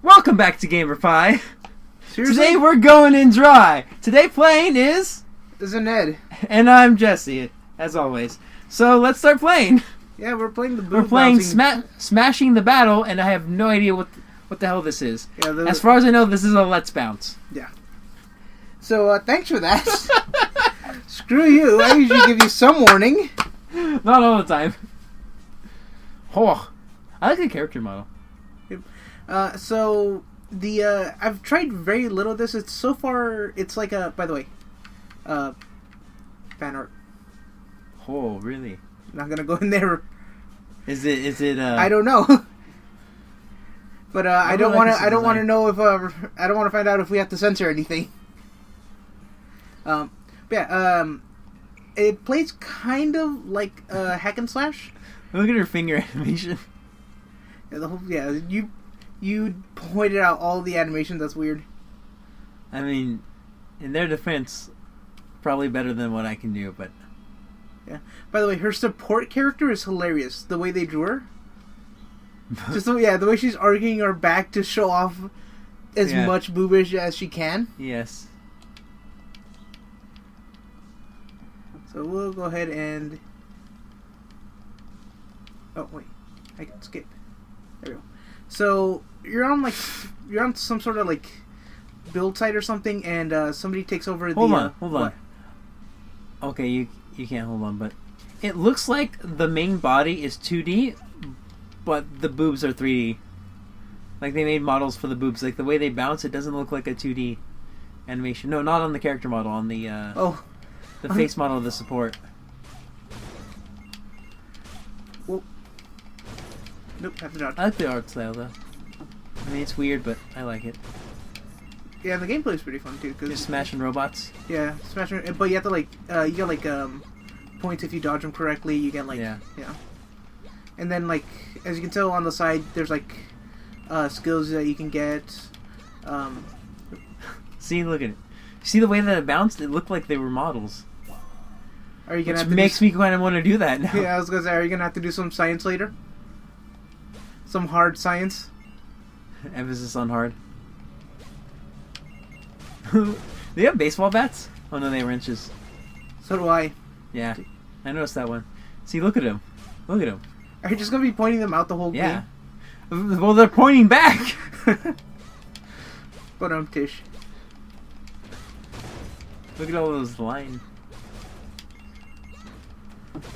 Welcome back to Gamer Pie. Seriously? Today we're going in dry. Today playing is... This is Ned. And I'm Jesse, as always. So let's start playing. Yeah, we're playing the We're playing Smashing the Battle, and I have no idea what the hell this is. Yeah, as far as I know, this is a Let's Bounce. Yeah. So, thanks for that. Screw you. I usually give you some warning. Not all the time. Oh, I like the character model. So, I've tried very little of this. It's so far, it's like a, by the way, fan art. Oh, really? Not gonna go in there. Is it, I don't know. But, I don't want to know if, I don't want to find out if we have to censor anything. But yeah, it plays kind of like, hack and slash. Look at her finger animation. Yeah, you pointed out all the animations. That's weird. I mean, in their defense, probably better than what I can do, but... Yeah. By the way, her support character is hilarious. The way they drew her. The way she's arguing her back to show off as much boobish as she can. Yes. So we'll go ahead and... Oh, wait. I can skip. There we go. So, you're on some sort of, like, build site or something, and somebody takes over Hold on. Okay, you can't hold on, but... It looks like the main body is 2D, but the boobs are 3D. Like, they made models for the boobs. Like, the way they bounce, it doesn't look like a 2D animation. No, not on the character model, on the, the face model of the support. Well, nope, have to dodge. I like the art style, though. I mean, it's weird, but I like it. Yeah, the gameplay is pretty fun, too. Cause just smashing robots? Yeah, smashing... But you have to, like... you get, like, points if you dodge them correctly. You get, like... Yeah. And then, like, as you can tell on the side, there's, like, skills that you can get. See, look at it. See the way that it bounced? It looked like they were models. Are you gonna Which have to makes me kind of want to do that now. Yeah, I was gonna say, are you gonna have to do some science later? Some hard science? Emphasis on hard. Do you have baseball bats? Oh no, they have wrenches. So do I. Yeah, I noticed that one. See, look at him. Look at him. Are you just gonna be pointing them out the whole game? Well, they're pointing back. But Tish. Look at all those lines.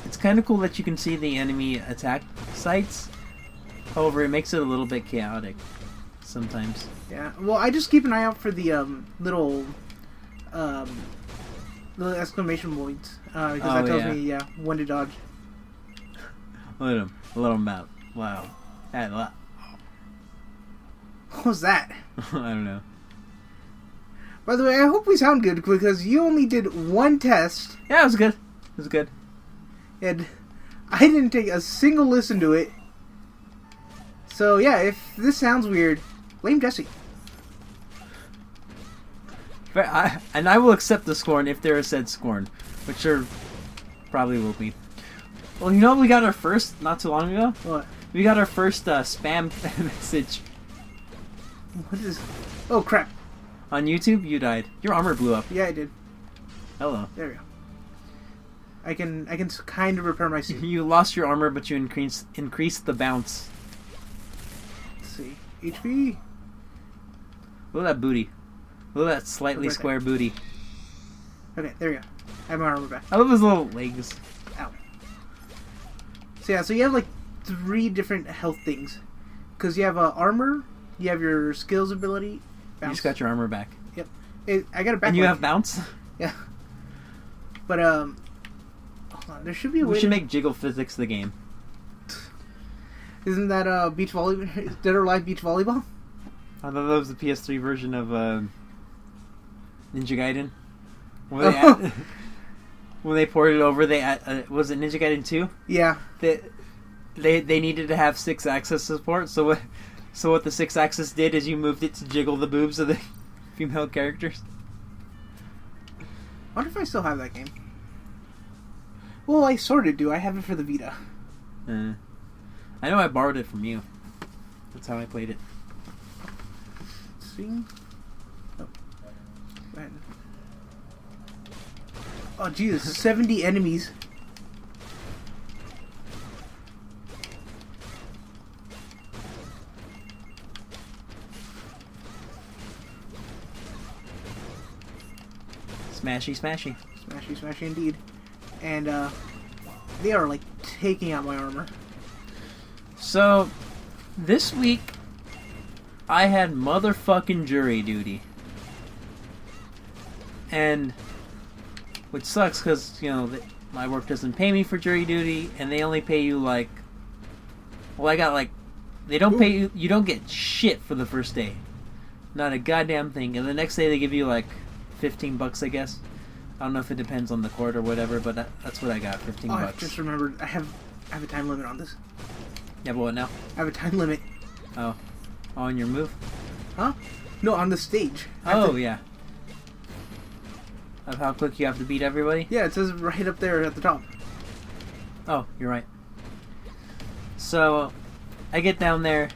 It's kind of cool that you can see the enemy attack sites. However, it makes it a little bit chaotic sometimes. Yeah. Well, I just keep an eye out for the little exclamation points because that tells me when to dodge. Look at him. Let him out. Wow. What was that? I don't know. By the way, I hope we sound good because you only did one test. Yeah, it was good. It was good. And I didn't take a single listen to it. So yeah, if this sounds weird, blame Jesse. But I will accept the scorn if there is said scorn, which there probably will be. Well, you know, we got our first not too long ago. What? We got our first spam message. What is? Oh crap! On YouTube, you died. Your armor blew up. Yeah, I did. Hello. There we go. I can kind of repair my suit. You lost your armor, but you increased the bounce. Let's see. HP. Look at that booty. Look at that slightly square booty. Okay, there we go. I have my armor back. I love his little legs. Ow. So yeah, so you have like 3 different health things. Because you have armor, you have your skills ability, bounce. You just got your armor back. Yep. I got it back. And you have bounce? Yeah. But, hold on, there should be a way We should make Jiggle Physics the game. Isn't that beach volleyball? Dead or Alive beach volleyball? I thought that was the PS3 version of Ninja Gaiden. When they ported it over, was it Ninja Gaiden 2? Yeah. They needed to have 6-axis support, so what the 6-axis did is you moved it to jiggle the boobs of the female characters. I wonder if I still have that game. Well, I sort of do. I have it for the Vita. I know I borrowed it from you. That's how I played it. guessing. Oh. Go ahead. Oh, Jesus. 70 enemies. Smashy, smashy. Smashy, smashy indeed. And, they are, like, taking out my armor. So, this week, I had motherfucking jury duty. And, which sucks because, you know, my work doesn't pay me for jury duty, and they only pay you, like, well, I got, like, they don't pay you, you don't get shit for the first day. Not a goddamn thing. And the next day they give you, like, $15, I guess. I don't know if it depends on the court or whatever, but that's what I got, $15. I just remembered, I have a time limit on this. Yeah, but what now? I have a time limit. Oh. On your move? Huh? No, on the stage. Oh, yeah. Of how quick you have to beat everybody? Yeah, it says right up there at the top. Oh, you're right. So, I get down there,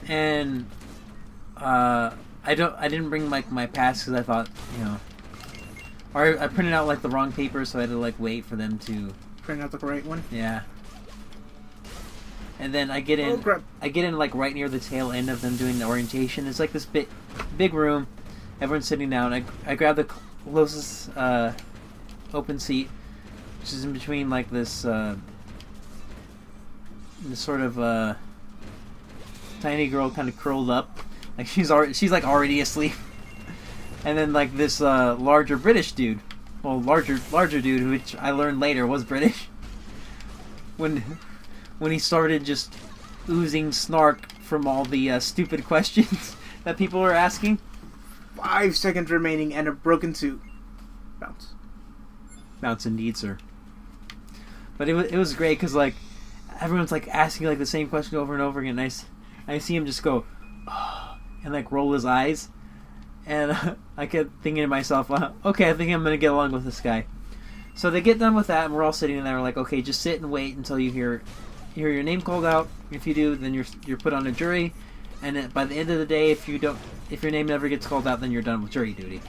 and I didn't bring my pass because I thought, you know, or I printed out like the wrong paper, so I had to like wait for them to print out the right one. Yeah. And then I get in. Oh, crap. I get in like right near the tail end of them doing the orientation. It's like this big room. Everyone's sitting down. I grab the closest open seat, which is in between like this sort of tiny girl kind of curled up, like she's like already asleep, and then like this larger British dude, well larger dude, which I learned later was British. When he started just oozing snark from all the stupid questions that people were asking. 5 seconds remaining and a broken suit. Bounce. Bounce indeed, sir. But it was great because like everyone's like asking like the same question over and over again. And I see him just go, oh, and like roll his eyes, and I kept thinking to myself, okay, I think I'm gonna get along with this guy. So they get done with that, and we're all sitting there like, okay, just sit and wait until you hear your name called out. If you do, then you're put on a jury, and by the end of the day, if your name never gets called out, then you're done with jury duty.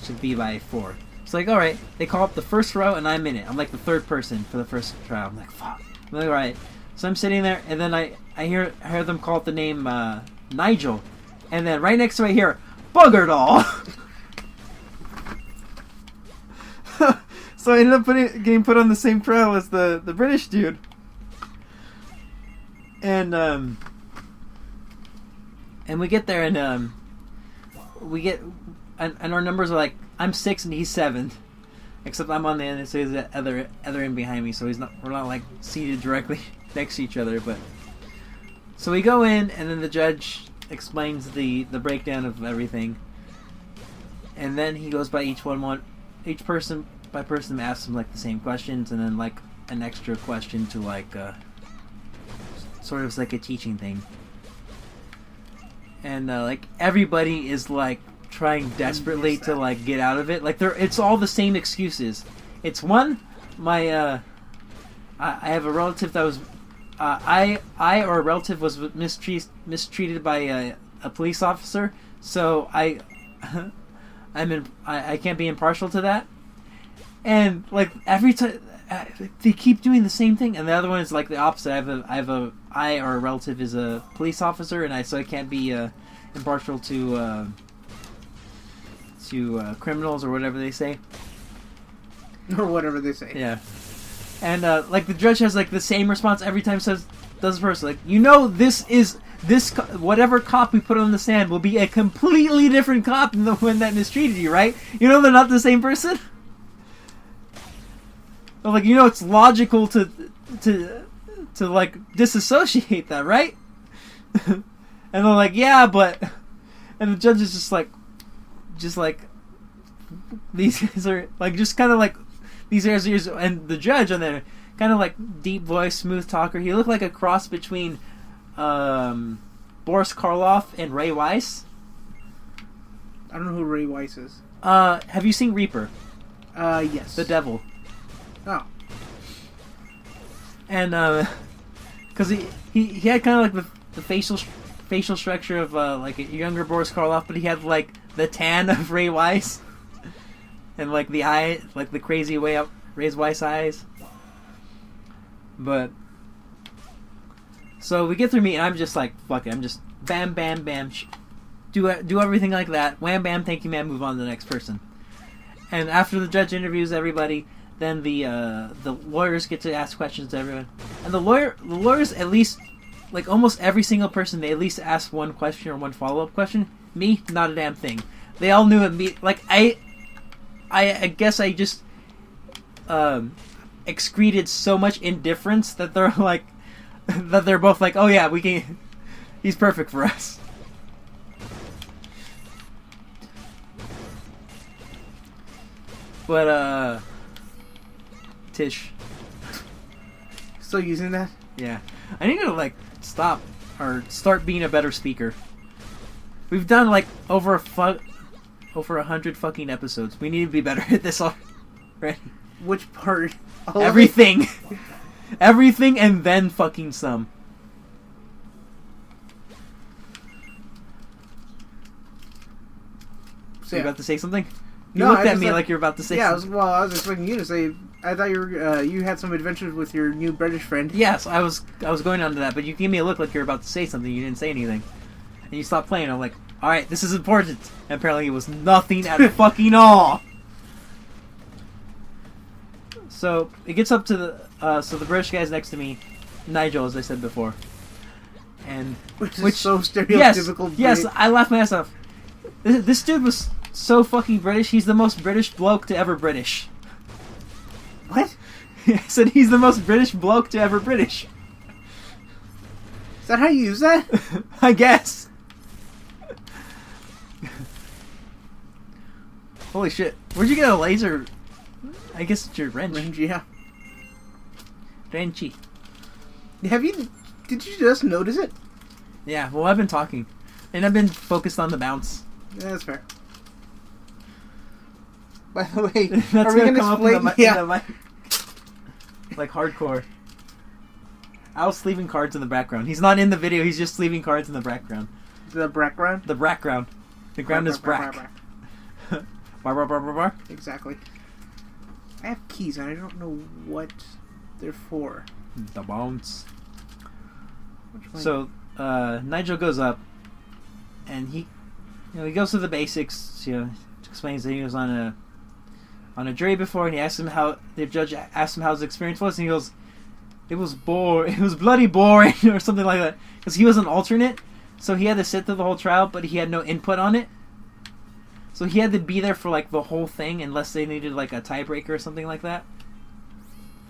Should be by 4. It's like, all right, they call up the first row, and I'm in it. I'm like the third person for the first trial. I'm like, fuck. I'm like, all right. So I'm sitting there, and then I hear them call out the name Nigel, and then right next to it I hear Buggered all. So I ended up getting put on the same trial as the British dude, and we get there, and and our numbers are like, I'm 6 and he's 7, except I'm on the end, so he's the other end behind me, so we're not like seated directly next to each other. But so we go in, and then the judge explains the breakdown of everything, and then he goes by each person by person, asks them like the same questions, and then like an extra question to like sort of like a teaching thing. And like everybody is like trying desperately to like get out of it. Like it's all the same excuses. It's one, I have a relative that was I or a relative was mistreated by a police officer, so I can't be impartial to that. And like every time they keep doing the same thing, and the other one is like the opposite. I or a relative is a police officer, and so I can't be impartial to criminals or whatever they say. Or whatever they say. Yeah. And like the judge has like the same response every time. Does the person like, you know, whatever cop we put on the stand will be a completely different cop than the one that mistreated you, right? You know they're not the same person. But like, you know, it's logical to like disassociate that, right? And they're like, yeah, but, and the judge is just like these guys are like just kind of like these guys, and the judge on there kind of like deep voice, smooth talker. He looked like a cross between Boris Karloff and Ray Weiss. I don't know who Ray Weiss is. Have you seen Reaper? Yes. The devil. Oh. And because he had kind of like the facial facial structure of like a younger Boris Karloff, but he had like the tan of Ray Wise, and like the eye, like the crazy way up Ray Wise eyes. But so we get through meet, and I'm just like, fuck it, I'm just bam, bam, bam, do everything like that, wham, bam, thank you, man, move on to the next person. And after the judge interviews everybody, then the lawyers get to ask questions to everyone, and the lawyers at least, like almost every single person, they at least ask one question or one follow-up question. Me, not a damn thing. They all knew it. Like I guess I just excreted so much indifference that they're like, that they're both like, oh yeah, we can. He's perfect for us. But Tish, still using that? Yeah, I need to like stop or start being a better speaker. We've done like over 100 fucking episodes. We need to be better at this already. Which part? Everything. Everything and then fucking some. So you about to say something? You looked at me like you're about to say something. I was expecting you to say. I thought you had some adventures with your new British friend. Yes, I was going on to that, but you gave me a look like you're about to say something. You didn't say anything, and you stopped playing. I'm like, all right, this is important. And apparently, it was nothing at fucking all. So it gets up to the British guy's next to me, Nigel, as I said before, and which is so stereotypical. Yes, I laughed my ass off. This dude was so fucking British. He's the most British bloke to ever British. What? I said he's the most British bloke to ever British. Is that how you use that? I guess. Holy shit. Where'd you get a laser? I guess it's your wrench. Wrench, yeah. Wrenchy. Did you just notice it? Yeah, well, I've been talking. And I've been focused on the bounce. Yeah, that's fair. By the way, that's are we going to explain? Like hardcore. Al's leaving cards in the background. He's not in the video, he's just leaving cards in the background. The background? The background. The ground is brack. Bar, bar, bar, bar, bar. Exactly. I have keys and I don't know what they're for. The bounce. So, Nigel goes up and he goes through the basics, explains that he was on a jury before, and he asked him how the judge asked him how his experience was, and he goes, it was bloody boring, or something like that, because he was an alternate, so he had to sit through the whole trial, but he had no input on it, so he had to be there for like the whole thing, unless they needed like a tiebreaker or something like that,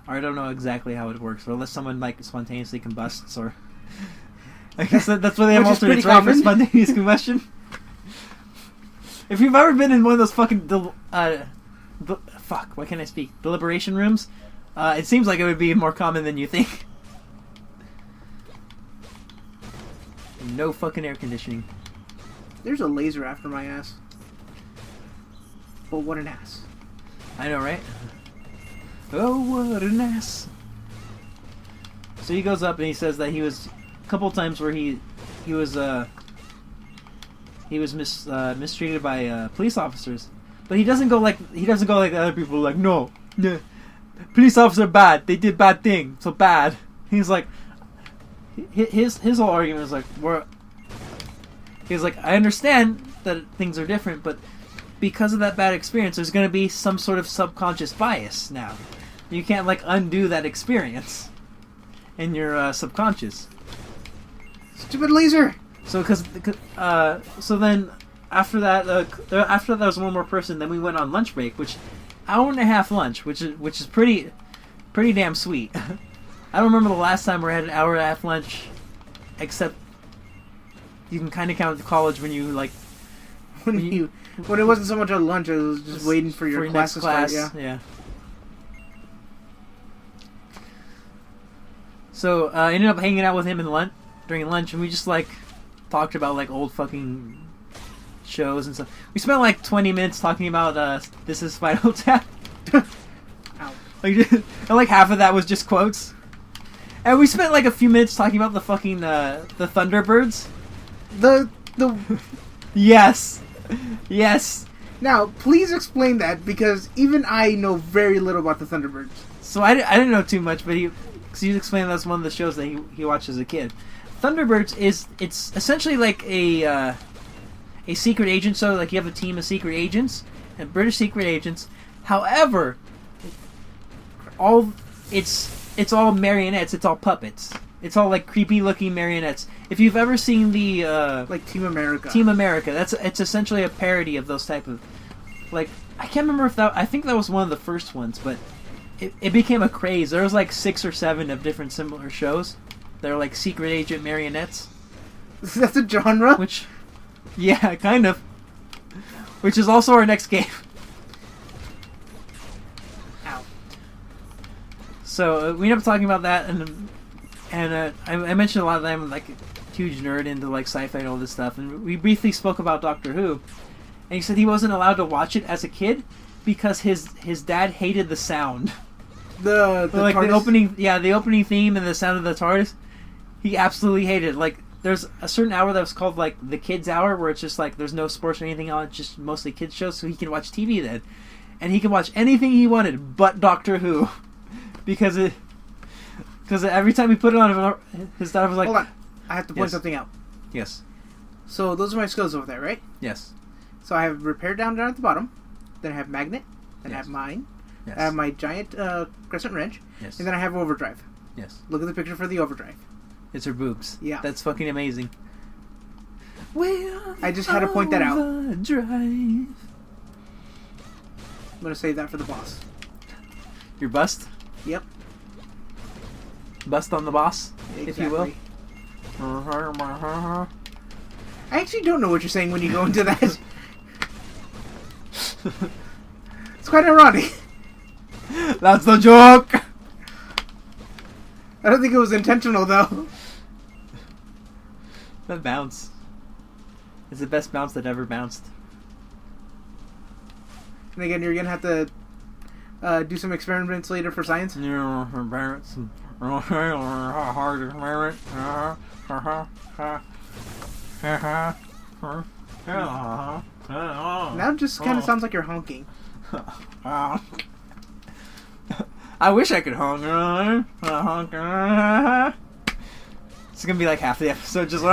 or I don't know exactly how it works, or unless someone like spontaneously combusts, or I guess that's why they have alternates, right, for spontaneous combustion. If you've ever been in one of those fucking why can't I speak? Deliberation rooms, it seems like it would be more common than you think. No fucking air conditioning. There's a laser after my ass. But what an ass. I know, right? Oh, what an ass. So he goes up and he says that he was a couple times where he was mistreated by police officers, but he doesn't go like the other people, like, no, police officer bad, they did bad thing, so bad. He's like, his whole argument is like, he's like, I understand that things are different, but because of that bad experience, there's going to be some sort of subconscious bias now. You can't like undo that experience in your subconscious. Stupid laser. So so then after that there was one more person. Then we went on lunch break, which hour and a half lunch, which is pretty damn sweet. I don't remember the last time we had an hour and a half lunch, except you can kind of count college when you like when it wasn't so much a lunch. It was just waiting for your class to start. Yeah. So I ended up hanging out with him during lunch, and we just like talked about like old fucking shows and stuff. We spent like 20 minutes talking about This Is Spinal Tap. Ow. And like half of that was just quotes. And we spent like a few minutes talking about the fucking the Thunderbirds. The Yes. Yes. Now, please explain that, because even I know very little about the Thunderbirds. So I didn't know too much, but he explained that's one of the shows that he watched as a kid. Thunderbirds it's essentially like a secret agent. So like you have a team of secret agents and British secret agents. However, it's all marionettes. It's all puppets. It's all like creepy looking marionettes. If you've ever seen the like Team America. Team America, it's essentially a parody of those type of, like, I can't remember if I think that was one of the first ones, but it became a craze. There was like 6 or 7 of different similar shows. They're like secret agent marionettes. That's a genre? Which, yeah, kind of. Which is also our next game. Ow. So we ended up talking about that, and I mentioned a lot of that. I'm like a huge nerd into like sci-fi and all this stuff, and we briefly spoke about Doctor Who, and he said he wasn't allowed to watch it as a kid because his dad hated the sound. The like TARDIS? the opening theme and the sound of the TARDIS, he absolutely hated it. Like there's a certain hour that was called like the kids hour, where it's just like there's no sports or anything on, it's just mostly kids shows, so he can watch TV then, and he can watch anything he wanted but Doctor Who, because every time he put it on, his daughter was like, hold on, I have to point Yes. something out. Yes. So those are my skills over there, right? Yes. So I have repair down at the bottom, then I have magnet, then I Yes. have mine, Yes. I have my giant crescent wrench, Yes. and then I have overdrive. Yes. Look at the picture for the overdrive. It's her boobs. Yeah. That's fucking amazing. I just had to point that out. Overdrive. I'm gonna save that for the boss. Your bust? Yep. Bust on the boss, if you will. I actually don't know what you're saying when you go into that. It's quite ironic. That's the joke! I don't think it was intentional, though. That bounce. It's the best bounce that ever bounced. And again, you're gonna have to do some experiments later for science. Now it just kind of sounds like you're honking. I wish I could honk. It's gonna be like half the episode just.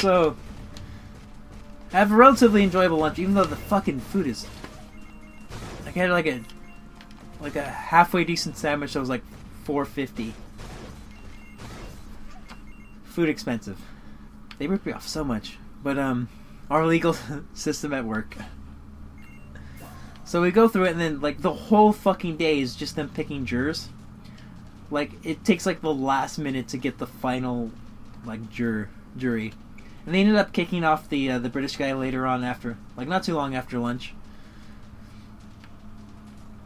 So, I have a relatively enjoyable lunch, even though the fucking food is. Like, I had like a halfway decent sandwich that was like $4.50. Food expensive. They rip me off so much, but our legal system at work. So we go through it, and then like the whole fucking day is just them picking jurors. Like it takes like the last minute to get the final like jury, and they ended up kicking off the British guy later on after, like not too long after lunch,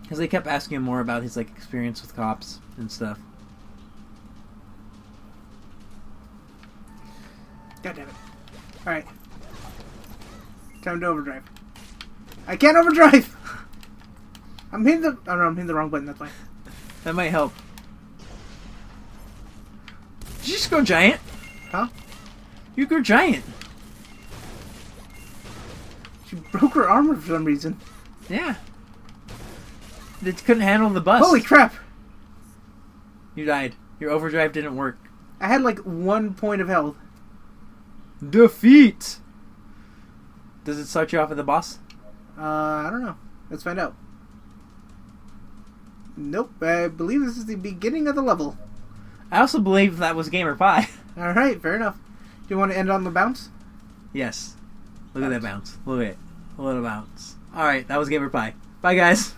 because they kept asking him more about his like experience with cops and stuff. God damn it. Alright. Time to overdrive. I can't overdrive! I'm hitting the... Oh no, I'm hitting the wrong button, that's why. That might help. Did you just go giant? Huh? You grew giant. She broke her armor for some reason. Yeah. It couldn't handle the bus. Holy crap! You died. Your overdrive didn't work. I had like 1 point of health. Defeat! Does it start you off at the boss? I don't know. Let's find out. Nope, I believe this is the beginning of the level. I also believe that was Gamer Pie. Alright, fair enough. Do you want to end on the bounce? Yes. Look at that bounce. Look at it. A little bounce. Alright, that was Gamer Pie. Bye, guys.